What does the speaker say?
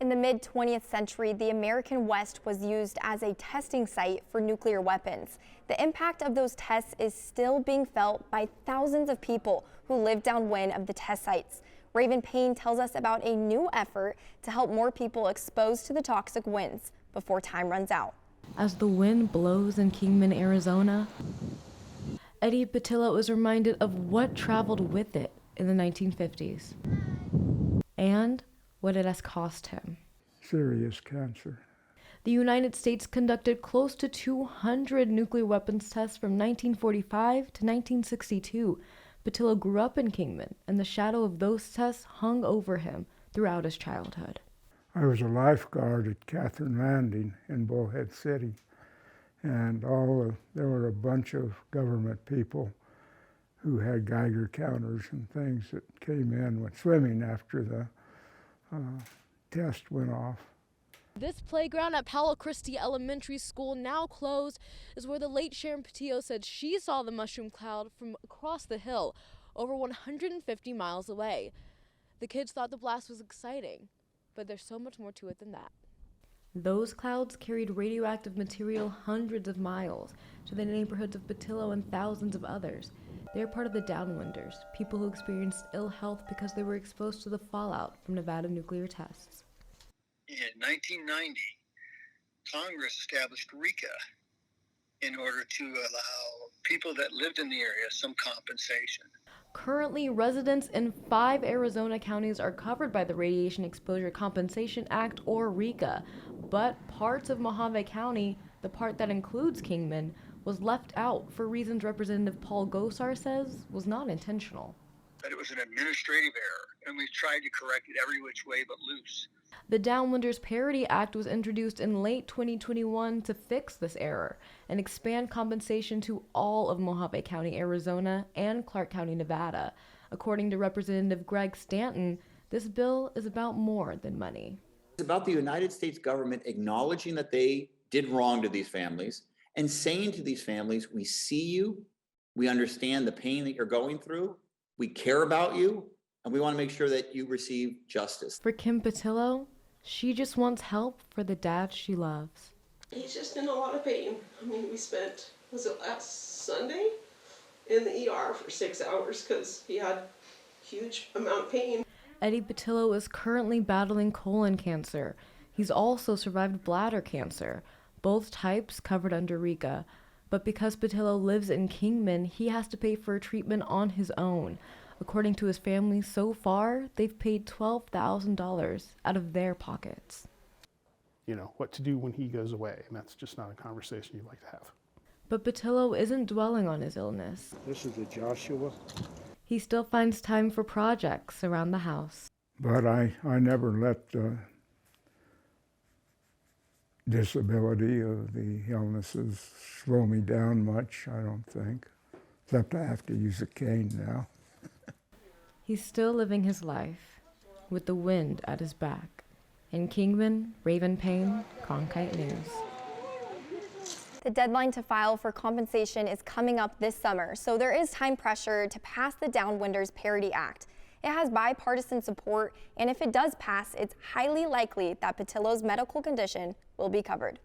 In the mid-20th century, the American West was used as a testing site for nuclear weapons. The impact of those tests is still being felt by thousands of people who live downwind of the test sites. Raven Payne tells us about a new effort to help more people exposed to the toxic winds before time runs out. As the wind blows in Kingman, Arizona, Eddie Patillo is reminded of what traveled with it in the 1950s and what it has cost him. Serious cancer. The United States conducted close to 200 nuclear weapons tests from 1945 to 1962. Patillo grew up in Kingman, and the shadow of those tests hung over him throughout his childhood. I was a lifeguard at Catherine Landing in Bullhead City, and there were a bunch of government people who had Geiger counters and things that came in when swimming after the test went off. This playground at Palo Christi Elementary School, now closed, is where the late Sharon Patillo said she saw the mushroom cloud from across the hill, over 150 miles away. The kids thought the blast was exciting, but there's so much more to it than that. Those clouds carried radioactive material hundreds of miles to the neighborhoods of Patillo and thousands of others. They're part of the Downwinders, people who experienced ill health because they were exposed to the fallout from Nevada nuclear tests. In 1990, Congress established RECA in order to allow people that lived in the area some compensation. Currently, residents in 5 Arizona counties are covered by the Radiation Exposure Compensation Act, or RECA, but parts of Mojave County, the part that includes Kingman, was left out for reasons Representative Paul Gosar says was not intentional. But it was an administrative error, and we've tried to correct it every which way but loose. The Downwinders Parity Act was introduced in late 2021 to fix this error and expand compensation to all of Mojave County, Arizona, and Clark County, Nevada. According to Representative Greg Stanton, this bill is about more than money. It's about the United States government acknowledging that they did wrong to these families and saying to these families, we see you, we understand the pain that you're going through, we care about you, and we want to make sure that you receive justice. For Kim Patillo, she just wants help for the dad she loves. He's just in a lot of pain. I mean, we spent, was it last Sunday, in the ER for 6 hours because he had huge amount of pain. Eddie Patillo is currently battling colon cancer. He's also survived bladder cancer, both types covered under RECA. But because Patillo lives in Kingman, he has to pay for treatment on his own. According to his family, so far, they've paid $12,000 out of their pockets. You know, what to do when he goes away, and that's just not a conversation you'd like to have. But Patillo isn't dwelling on his illness. This is a Joshua. He still finds time for projects around the house. But I never let the disability of the illnesses slow me down much, I don't think. Except I have to use a cane now. He's still living his life with the wind at his back. In Kingman, Raven Payne, Cronkite News. The deadline to file for compensation is coming up this summer, so there is time pressure to pass the Downwinders Parity Act. It has bipartisan support, and if it does pass, it's highly likely that Patillo's medical condition will be covered.